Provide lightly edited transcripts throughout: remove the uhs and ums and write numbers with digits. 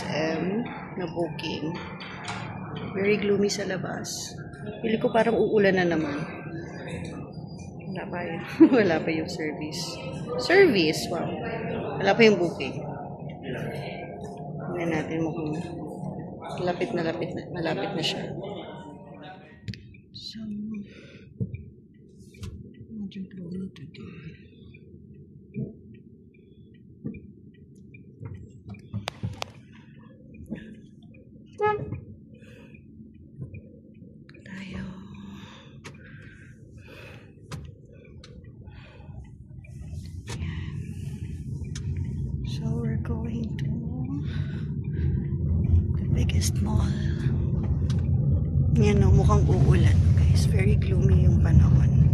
p.m. na booking. Very gloomy sa labas. Pili ko parang uulan na naman. Wala pa yun. Wala pa yung service. Service? Wow. Wala pa yung booking. Tingnan natin mo kung malapit na siya. So, medyo gloomy today. Tayo. Ayan. So, we're going to the biggest mall. Yan o, mukhang uulan. Guys, very gloomy yung panahon.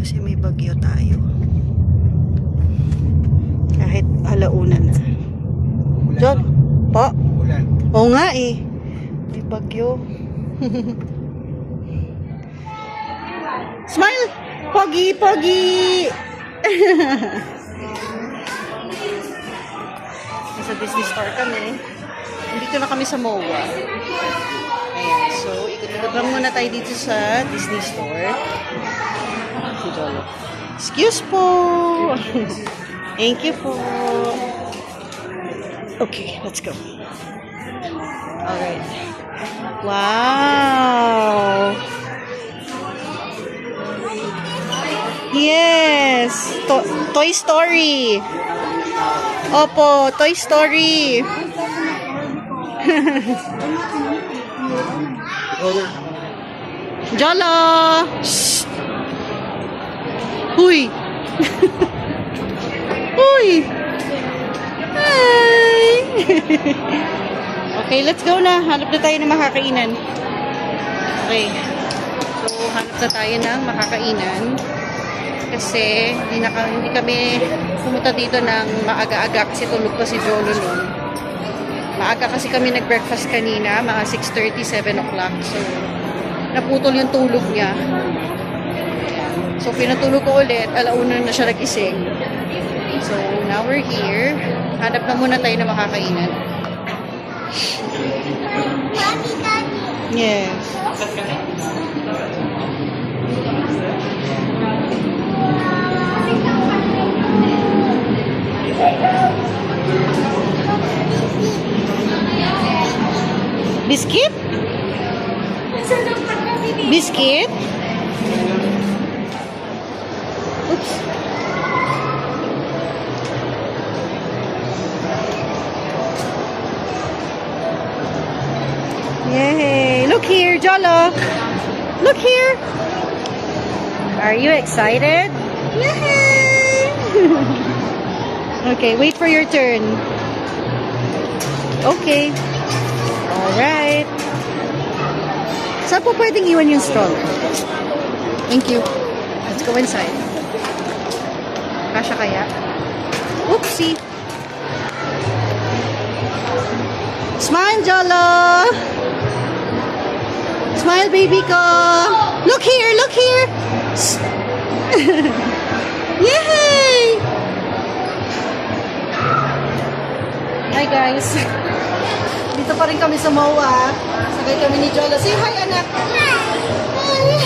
Kasi may bagyo tayo. Kahit alauna na. John, po? Ulan. Oo nga eh. May bagyo. Smile! Pogi! Pogi! Nasa Disney Store kami. Dito na kami sa MOA. Ayan. So, ikot-ikot lang muna tayo dito sa Disney Store. Si Jolo. Excuse po! Thank you po! Okay, let's go. Alright. Wow! Yes! Toy Story! Opo, Toy Story! Jolo! Shh! Huy! Huy! Hi! Okay, let's go na. Hanap na tayo ng makakainan. Okay. So, hanap na tayo ng makakainan. Kasi, hindi kami pumunta dito ng maaga-aga kasi tulog pa si Jolo noon. Maaga kasi kami nag-breakfast kanina, mga 6:30, 7 o'clock. So, naputol yung tulog niya. So, pinatulog ko ulit. Alauna na siya nagising. So, now we're here. Hanap na muna tayo na makakainan. Yes. Biscuit? Biscuit? Oops. Yay! Look here, Jolo! Look here! Are you excited? Yay! Okay, wait for your turn. Okay. Alright. Saan po pwedeng iwan yung stroller? Thank you. Let's go inside. Kasha kaya? Oopsie! Smile, Jolo! Smile, baby ko! Look here! Look here! Yay! Hi, guys! Dito pa rin kami sa MOA. Sagay kami ni Jolo. Say hi, anak! Hi!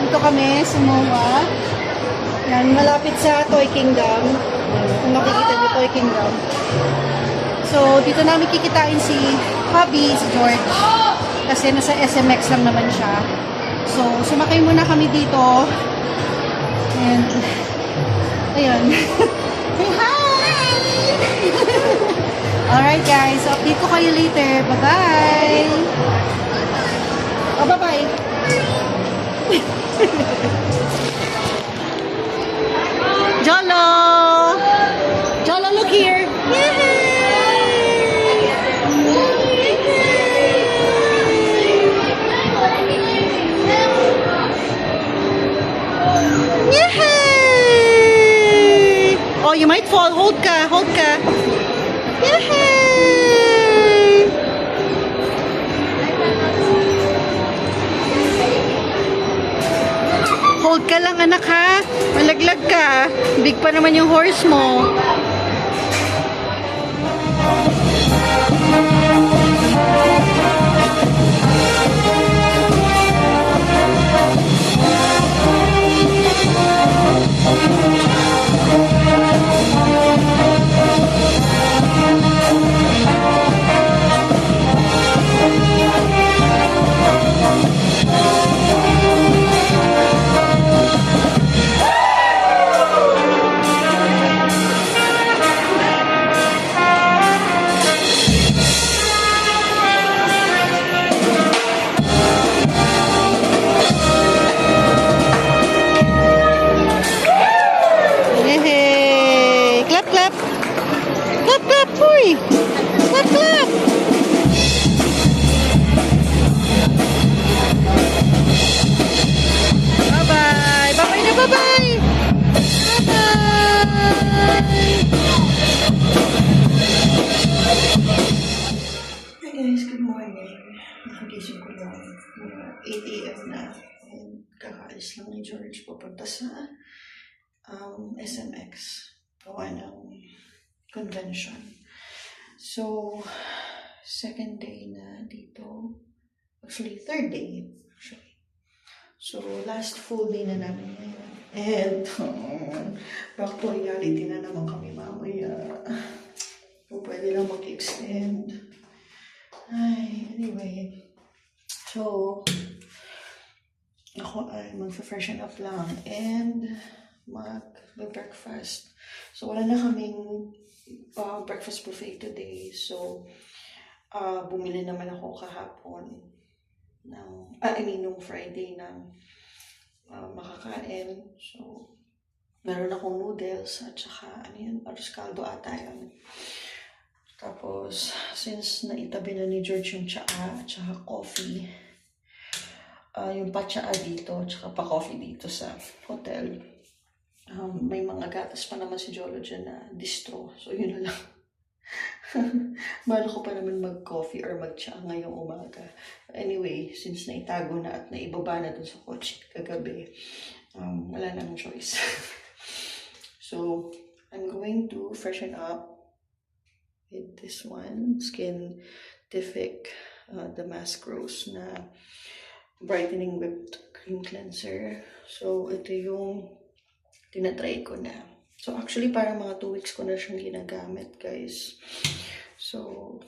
Dito kami sa MOA. Yan, malapit sa Toy Kingdom. Kung makikita niyo Toy Kingdom. So, dito namin kikitain si Hubby, si George. Kasi nasa SMX lang naman siya. So, sumakay muna kami dito. And, ayun. Say hi! Alright guys, so update ko kayo later. Bye-bye! Oh, bye-bye! Jolo! Jolo, look here! Yay! Yay! Oh, you might fall. Hold ka, hold ka. Yay! Hold ka lang, anak, ha? Malaglag ka. Big pa naman yung horse mo. Nakagising ko lang. 8 a.m. na. And kakaalis lang ni George papunta sa SMX. Gawa ng convention. So, second day na dito. Actually, third day. Actually. So, last full day na namin ngayon. And, back to reality na naman kami mamaya. Kung pwede lang mag-extend. Ay, anyway. So, ako ay mag-freshen up lang and mag-breakfast. So, wala na kaming breakfast buffet today. So, bumili naman ako kahapon ng, nung Friday na makakain. So, meron akong noodles at saka, arroz caldo ata yun. Tapos, since naitabi na ni George yung tsaa at saka coffee, yung pa-tsaa dito at saka pa-coffee dito sa hotel, may mga gatas pa naman si Jolo dyan na distro. So, yun na lang. Bala ko pa naman mag-coffee or mag-tsaa ngayong umaga. Anyway, since naitago na at naibaba na dun sa kotse kagabi, wala namang choice. So, I'm going to freshen up with this one, Skintific Damask Rose na brightening whipped cream cleanser. So, ito yung tinatry ko na. So, actually, parang mga 2 weeks ko na siyang ginagamit, guys. So,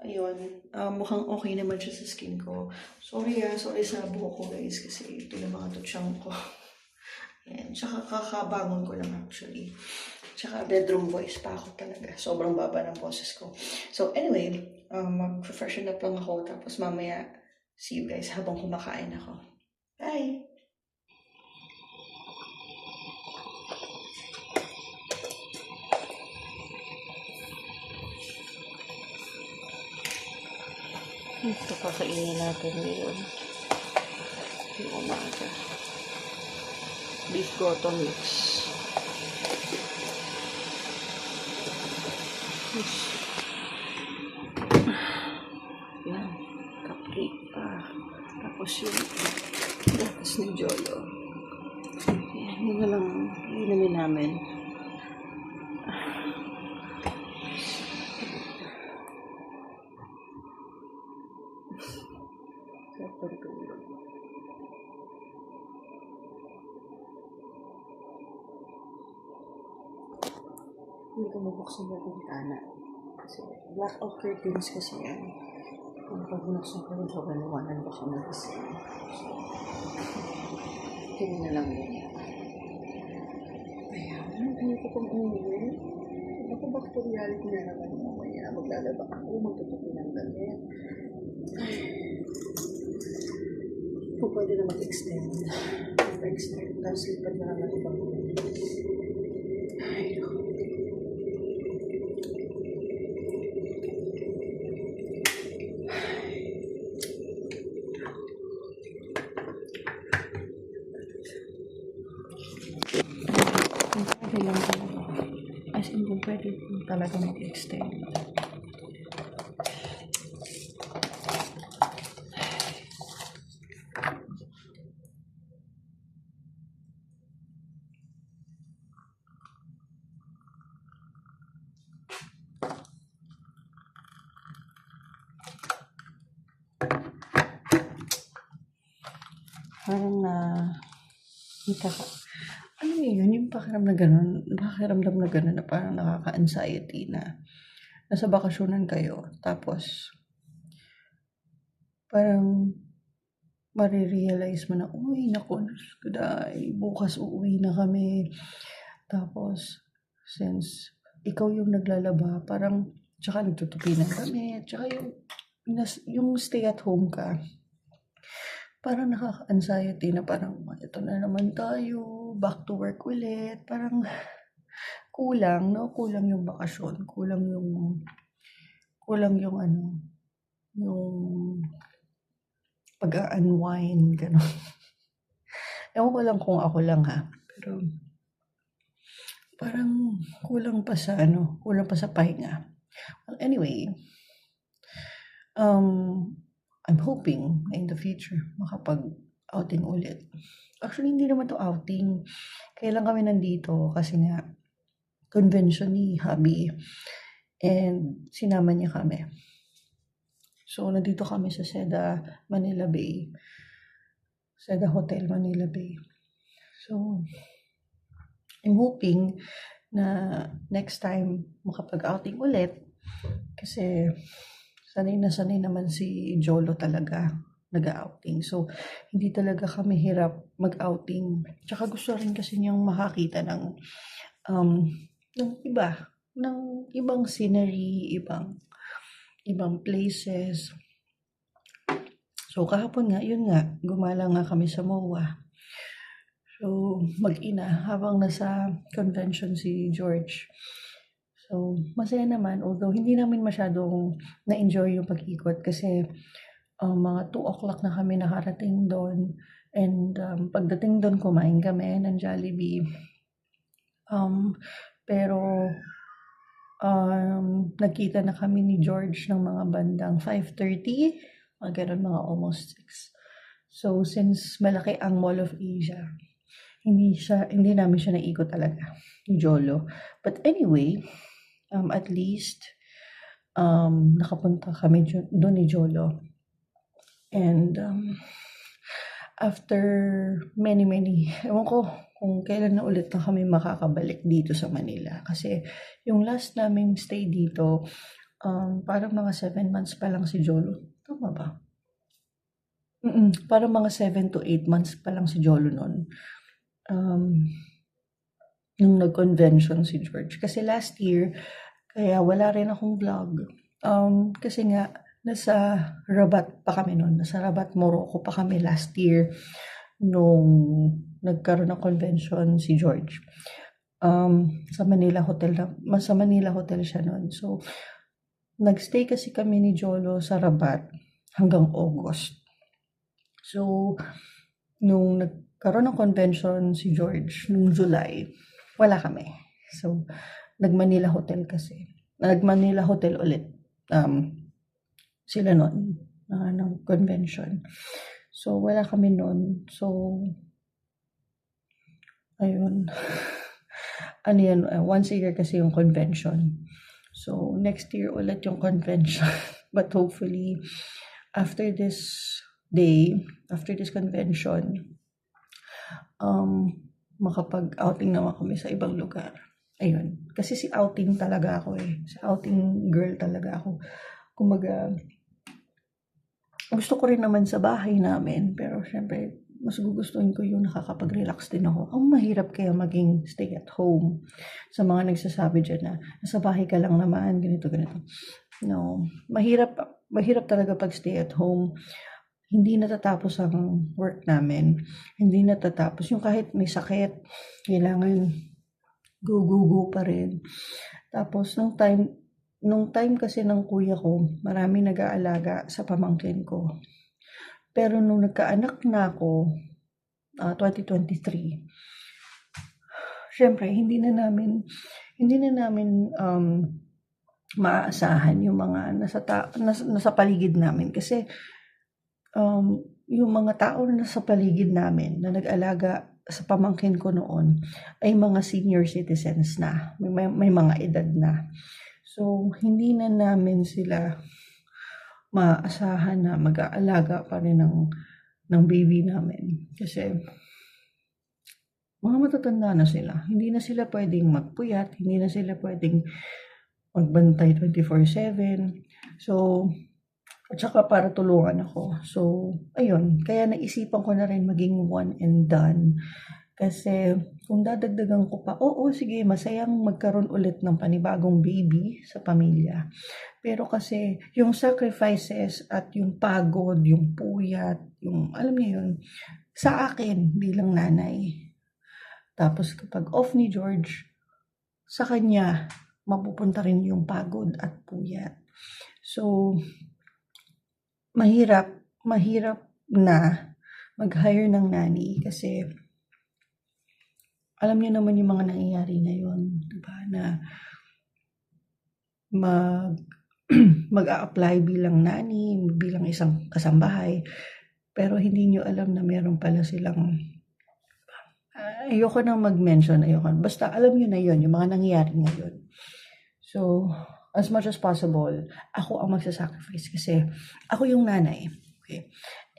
ayun. Mukhang okay naman siya sa skin ko. Sorry sa buhok ko, guys, kasi ito yung mga tutsang ko. Ayan. Tsaka kakabangon ko lang, actually. Tsaka bedroom voice pa ako talaga. Sobrang baba ng boses ko. So, anyway, mag-freshen up lang ako. Tapos mamaya, see you guys habang kumakain ako. Bye! Ito kakainin natin ngayon. Yung umaga. Beef goto mix. Yan. Cupcake pa. Tapos yung gatas ni Jolo. Yan. Yun na lang inumin namin. Hindi ko mabuksan yung bintana. Kasi blackout curtains kasi yan. Kung pag binuksan ko rin sa kaliwanan, baka magising. So, tingin na lang yun. Ayan, hindi ko pang umuwi. Ako back to reality na naman mamaya. Maglalaba ako, magtutupi ng damit. Kung pwede na mag-extend. Mag-extend. Tapos lipat na naman ibang ay, no. Pwede lang talaga. As in, kung pwede talaga mag-extend. Parang ano yun, yung pakiramdam na gano'n na parang nakaka-anxiety na nasa bakasyonan kayo. Tapos, parang marirealize mo na, uy, naku, bukas uuwi na kami. Tapos, since ikaw yung naglalaba, parang, tsaka nagtutupi ng damit, tsaka yung stay at home ka, parang nakaka-anxiety na parang, ito na naman tayo, back to work ulit, parang kulang, no? Kulang yung bakasyon, kulang yung yung pag-unwind, gano'n. Ewan ko lang kung ako lang ha, pero parang kulang pa sa pahinga. Well, anyway, I'm hoping na in the future makapag-outing ulit. Actually, hindi naman to outing. Kailan kami nandito kasi nga convention ni hubby and sinama niya kami. So, nandito kami sa Seda, Manila Bay. Seda Hotel, Manila Bay. So, I'm hoping na next time makapag-outing ulit kasi sanay naman si Jolo talaga nag-outing. So, hindi talaga kami hirap mag-outing. Tsaka gusto rin kasi niyang makakita ng ibang scenery, ibang places. So, kahapon nga, yun nga, gumala nga kami sa MOA. So, mag-ina, habang nasa convention si George. So, masaya naman, although hindi namin masyadong na-enjoy yung pag-ikot kasi mga 2 o'clock na kami nakarating doon. And pagdating doon, kumain kami ng Jollibee. Pero, nagkita na kami ni George ng mga bandang 5:30, ganun, mga almost 6. So, since malaki ang Mall of Asia, hindi namin siya naikot talaga, ni Jolo. But anyway, at least, nakapunta kami doon ni Jolo. And, after many, ewan ko kung kailan na ulit na kami makakabalik dito sa Manila. Kasi, yung last naming stay dito, parang mga 7 months pa lang si Jolo. Tama ba? Parang mga 7 to 8 months pa lang si Jolo noon. Nung nag-convention si George. Kasi last year, kaya wala rin akong vlog. Kasi nga, nasa Rabat pa kami noon. Nasa Rabat, Morocco pa kami last year nung nagkaroon ng convention si George. Sa Manila Hotel siya noon. So, nagstay kasi kami ni Jolo sa Rabat hanggang August. So, nung nagkaroon ng convention si George nung July, wala kami. So, nag-Manila Hotel ulit. Sila noon ng convention. So, wala kami noon. So, ayun. Ano yan, once a year kasi yung convention. So, next year ulit yung convention. But hopefully, after this convention, makapag-outing naman kami sa ibang lugar. Ayun. Kasi si outing talaga ako eh. Si outing girl talaga ako. Kumaga, gusto ko rin naman sa bahay namin. Pero syempre, mas gugustuhin ko yung nakakapag-relax din ako. Ang mahirap kaya maging stay at home. Sa mga nagsasabi dyan na, nasa bahay ka lang naman, ganito. No. Mahirap talaga pag stay at home. Hindi natatapos ang work namin. Hindi natatapos. Yung kahit may sakit, kailangan go pa rin. Tapos, nung time kasi ng kuya ko, marami nag-aalaga sa pamangkin ko. Pero nung nagkaanak na ako, 2023, syempre, hindi na namin maaasahan yung mga nasa paligid namin. Kasi, yung mga tao na nasa paligid namin na nag-alaga sa pamangkin ko noon ay mga senior citizens na. May mga edad na. So, hindi na namin sila maaasahan na mag-aalaga pa rin ng baby namin. Kasi, mga matatanda na sila. Hindi na sila pwedeng magpuyat. Hindi na sila pwedeng magbantay 24/7. So, at saka para tulungan ako. So, ayun. Kaya naisipan ko na rin maging one and done. Kasi, kung dadagdagan ko pa, sige, masayang magkaroon ulit ng panibagong baby sa pamilya. Pero kasi, yung sacrifices at yung pagod, yung puyat, yung, alam niyo yun, sa akin bilang nanay. Tapos kapag off ni George, sa kanya, mapupunta rin yung pagod at puyat. So, mahirap na mag-hire ng nanny kasi alam niyo naman yung mga nangyayari ngayon, diba? Na mag-a-apply bilang nanny, bilang isang kasambahay. Pero hindi nyo alam na meron pala silang, ayoko nang mag-mention, basta alam nyo na yun, yung mga nangyayari ngayon. So, as much as possible, ako ang magsasacrifice kasi ako yung nanay. Okay?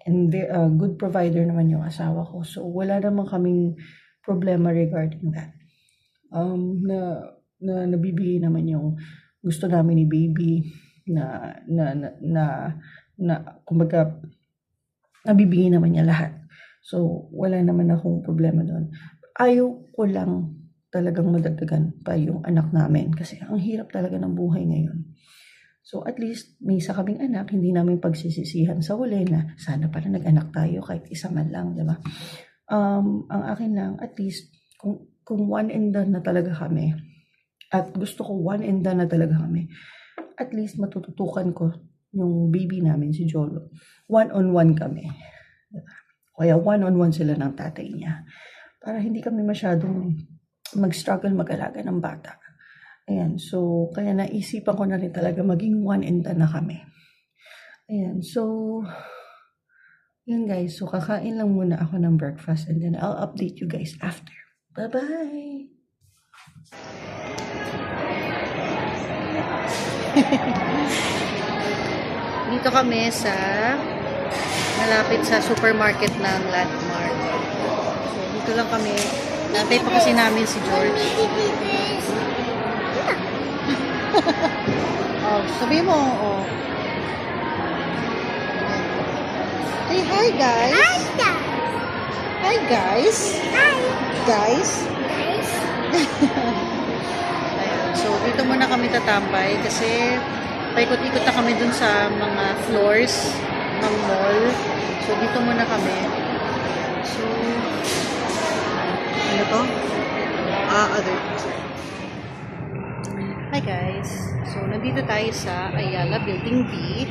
And good provider naman yung asawa ko. So, wala naman kaming problema regarding that. Nabibigay naman yung gusto namin ni baby kumbaga, nabibigay naman niya lahat. So, wala naman akong problema doon. Ayaw ko lang talagang madagdagan pa yung anak namin kasi ang hirap talaga ng buhay ngayon. So, at least, may isa kaming anak, hindi namin pagsisisihan sa huli na sana pala nag-anak tayo kahit isa man lang, di ba? Ang akin lang, at least, kung one and done na talaga kami, at gusto ko one and done na talaga kami, at least matututukan ko yung baby namin, si Jolo. One-on-one kami. Kaya one-on-one sila ng tatay niya. Para hindi kami masyadong mag-struggle mag-alaga ng bata. Ayan, so, kaya naisipan ko na rin talaga maging one and done na kami. Ayan, so, yun guys. So, kakain lang muna ako ng breakfast and then I'll update you guys after. Bye-bye! Dito kami sa malapit sa supermarket ng Landmark. So, dito lang kami. Natay pa kasi namin si George. Oh, sabi mo, oh. Say hi, guys. Hi, guys. Hi. Guys. Ayan. So, dito muna kami tatambay kasi paikot-ikot na kami dun sa mga floors ng mall. So, dito muna kami. So, ano to? Other. Hi guys. So, nandito tayo sa Ayala Building B.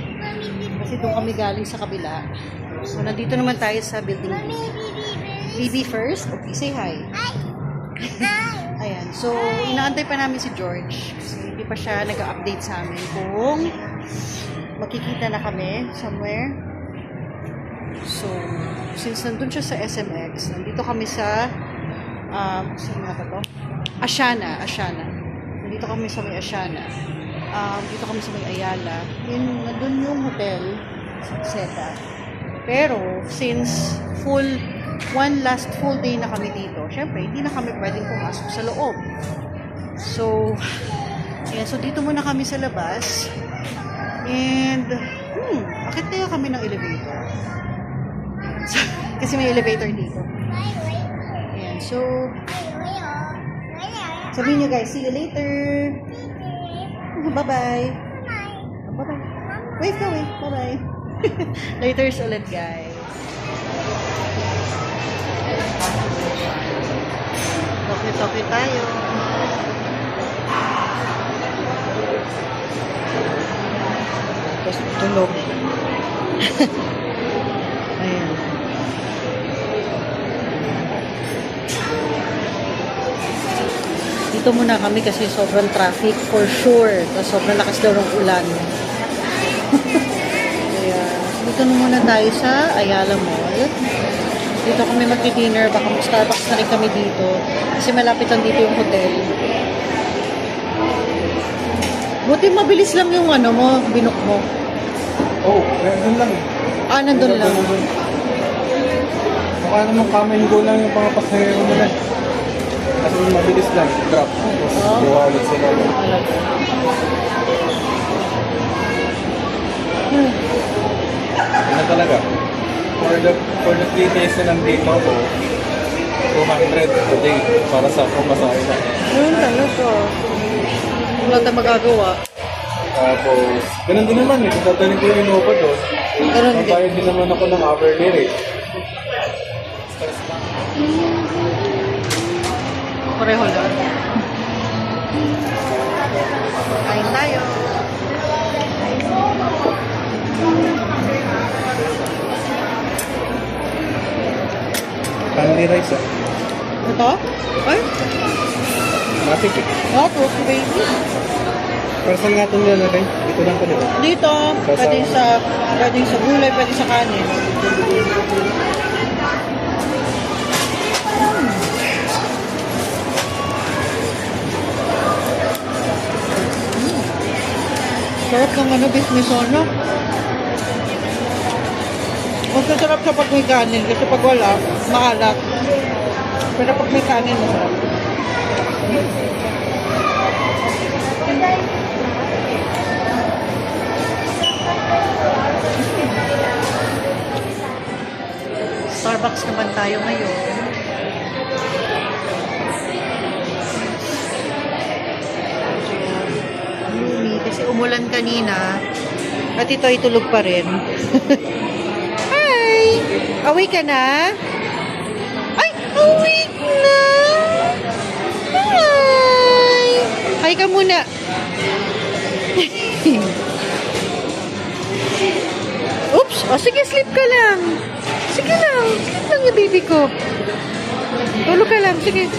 Kasi doon kami galing sa kabila. So, nandito naman tayo sa Building B. BB first. Okay, say hi. Ayan. So, inaantay pa namin si George. Kasi hindi pa siya nag-update sa amin kung makikita na kami somewhere. So, since nandun siya sa SMX, nandito kami sa saan nga ba to? Asiana. Nandito kami sa may Asiana. Dito kami sa may Ayala. Nandun yung hotel, Zeta. Pero, since one last full day na kami dito, syempre, hindi na kami pwedeng pumasok sa loob. So, ayan, so dito muna kami sa labas. And, bakit kaya kami ng elevator? So, kasi may elevator dito. Ayan, so, sabihin nyo guys, see you later. Bye-bye. Bye-bye. Wave ka, wave. Bye-bye. Laters ulit, guys. Toke-toke tayo. Tapos tulog. Ayan. Dito muna kami kasi sobrang traffic for sure. Tapos sobrang lakas daw ng ulan. Ayan. Dito muna tayo sa Ayala Mall. Dito kami mag-dinner. Baka mag-Starbucks na rin kami dito. Kasi malapit lang dito yung hotel. Buti mabilis lang yung ano mo, binook mo. Oh, nandun lang eh. Nandun lang. Mukha naman come and go lang yung mga pasahero nila. Kasi mabilis lang, drop. Tapos buha ulit sila. Ano talaga? For the 3 days na nandito ako, 200 a day para sa pumasahe na. Ayun talaga. Wala tayong magagawa. Tapos, ganun din naman eh. Kung tatanin ko yung Innova doon, Ganun din. magbayad din naman ako ng hourly rate. Pareho lang. Kain tayo. Family rice ah. Ito? Ay? Matik eh. Oh, turkey baby. Para saan nga itong lalagay? Dito lang pala. Dito, pwedeng sa gulay, pwedeng sa kanin. Sarap ng ano, beef misono. Mas masarap siya pag may kanin kasi pag wala, maalat. Pero pag may kanin, masarap. Starbucks naman tayo ngayon. Gloomy kasi umulan kanina at ito ay tulog pa rin. Hi! Awake ka na? Ay! Awake na! Hi! Hi ka muna! Oops! O sige, sleep ka lang. Sige lang. Sleep lang yung baby ko. Tulog ka lang. Sige.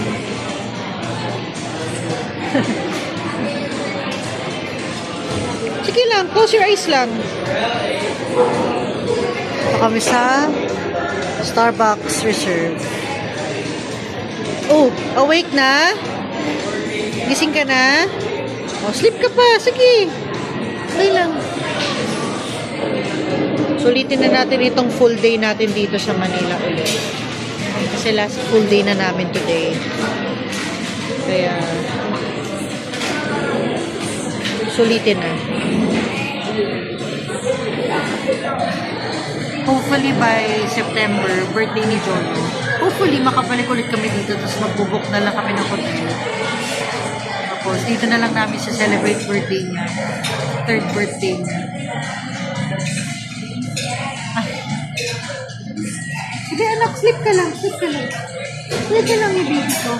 Sige lang. Close your eyes lang. Ito kami sa Starbucks Reserve. Oh, awake na? Gising ka na? Oh, sleep ka pa. Sige. Okay lang. Sulitin na natin itong full day natin dito sa Manila ulit. Kasi last full day na namin today. Kaya, sulitin na. Hopefully by September, birthday ni John. Hopefully makabalik ulit kami dito tapos magbubok na lang kami ng hotel. Tapos dito na lang namin sa celebrate birthday niya. Third birthday niya. Sige anak, sleep ka lang, sleep ka lang. Sleep ka lang yung baby ko.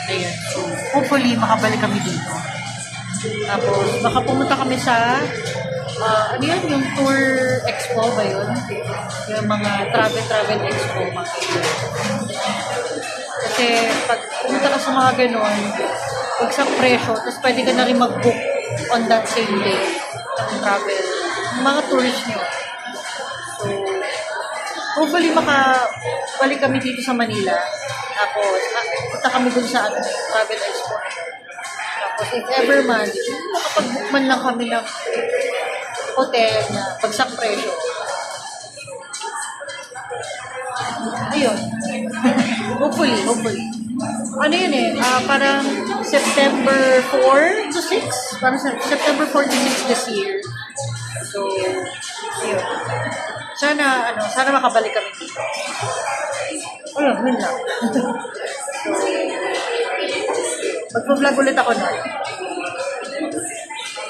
Ayan, so hopefully makabalik kami dito. Tapos baka pumunta kami sa, ano yun, yung tour expo ba yun? Yung mga travel expo. Kasi pag pumunta ka sa mga ganon, pagsang presyo, tapos pwede ka na rin mag-book on that same day ng travel. Yung mga tourist nyo. So, hopefully makabalik kami dito sa Manila. Tapos, punta kami dun sa travel expo. Tapos, if ever man, makapag-book man lang kami ng hotel na bagsak presyo. Ayun. hopefully. Ano yun eh, parang September 4 to 6? Parang September 4 to 6 this year. So, ayun. Sana makabalik kami dito. Ayun, yun lang. So, magpa-vlog ulit ako na.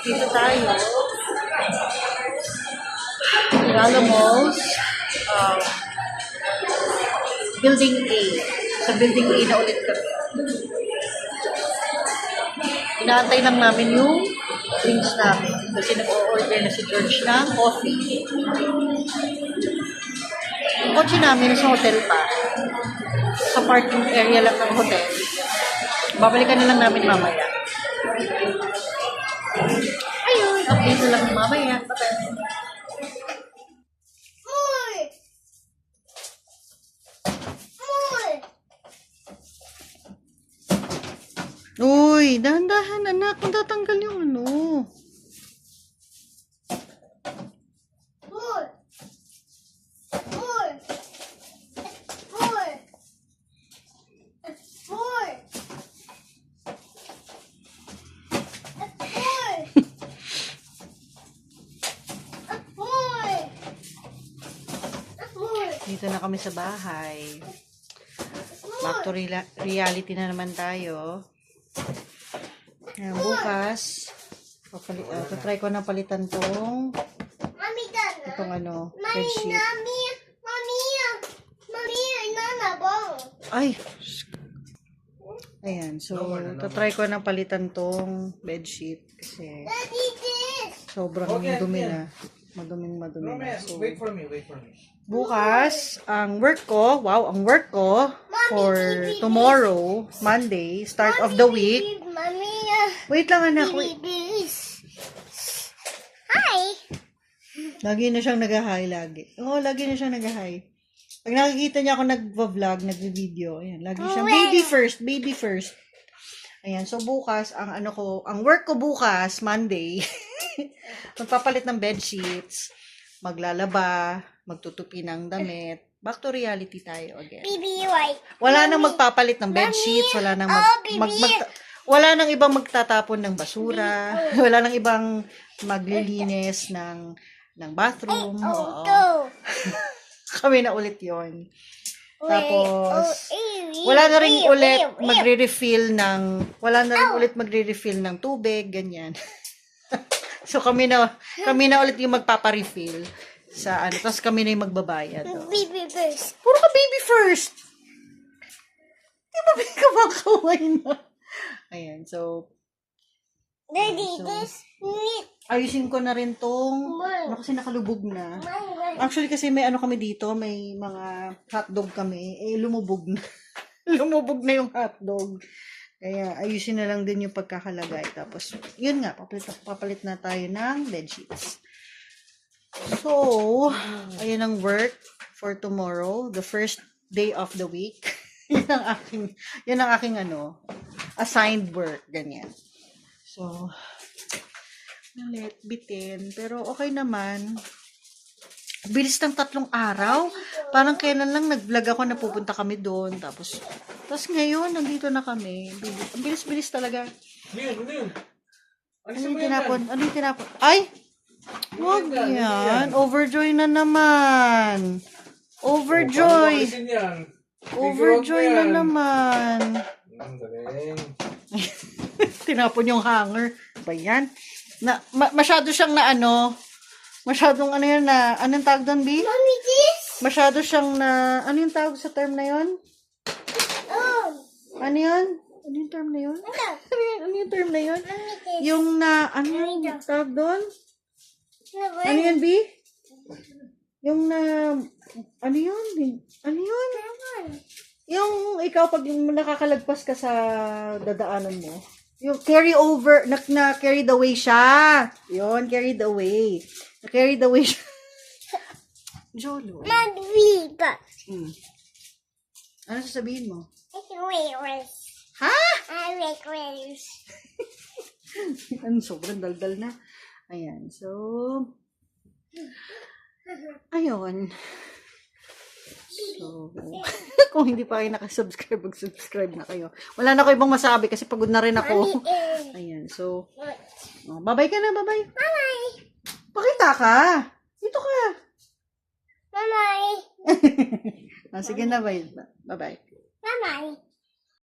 Dito tayo. Regalo Malls. Building A. Sa Building A na ulit kami. Inaantay lang namin yung drinks namin. Kasi nag-order na si George ng coffee. Yung kotse namin sa hotel pa. Sa parking area lang ng hotel. Babalikan na lang namin mamaya. Ayun, update na lang mamaya. Uy, dahan-dahan anak, kung tatanggal yung ano. Dito na kami sa bahay. Back to reality na naman tayo. Ngayon, bukas, try ko na palitan itong bedsheet. Ay! Ayan, so, try ko na palitan itong bedsheet kasi sobrang dumi na. Madumi na. So, Wait for me. bukas, ang work ko for tomorrow, Monday, start of the week. Wait lang anak, wait. Lagi na siyang nag-hi lagi. Oo, lagi na siyang nag-hi. Pag nakikita niya ako nagva-vlog, nagvi-video, ayan, lagi siyang baby first. Ayan, so bukas, ang work ko bukas, Monday, magpapalit ng bed sheets, maglalaba, magtutupi ng damit. Back to reality tayo again. Baby white. Wala nang magpapalit ng bed sheets, wala nang wala nang ibang magtatapon ng basura, wala nang ibang maglilinis ng bathroom. Oo. Kami na ulit 'yon. Tapos wala na rin ulit magre-refill ng tubig, ganyan. So kami na ulit yung magpapa-refill sa tapos kami na yung magbabayad. Oh. Baby first. Puro ka baby first. Di ba kumakawa na? Ayan, so Daddy, this meat. ayusin ko na rin tong kasi nakalubog na. Actually kasi may kami dito, may mga hotdog kami, lumubog na. Lumubog na yung hotdog. Kaya ayusin na lang din yung pagkakalagay. Tapos, yun nga, papalit na tayo ng bed sheets. So, ayun ang work for tomorrow, the first day of the week. yun ang aking assigned work, ganyan. So, ulit, bitin. Pero okay naman. Bilis ng 3 araw. Parang kailan lang nag-vlog ako na pupunta kami doon. Tapos ngayon, nandito na kami. Ang bilis-bilis talaga. Ano yung tinapon? Ay! Wag yan. Overjoy na naman. Overjoy. Overjoy na naman. Tinapon yung hanger. Ba yan? Masyado siyang masyadong anong tawag doon, B? Mommy, this? Masyado siyang ano yung tawag sa term na yun? Ano yun? Ano yung term na yun? Ano yung term na yun? Mommy, this. Yung ano yung tawag doon? Ano yun, B? Yung ano yun? Ano yun? Yung ikaw pag nakakalagpas ka sa dadaanan mo, yung carry over, carried away siya. Yun, carried away. Carried away siya. Jolo. Magbiba. Ano sasabihin mo? Wait. Ha? Wait. Sobrang daldal na. Ayan, so, ayun. So, kung hindi pa kayo nakasubscribe, mag-subscribe na kayo. Wala na ko ibang masabi kasi pagod na rin ako. Ayan, so, bye-bye ka na, bye-bye. Bye-bye. Pakita ka. Dito ka. Bye-bye. Sige na, bye. Bye-bye. Bye-bye.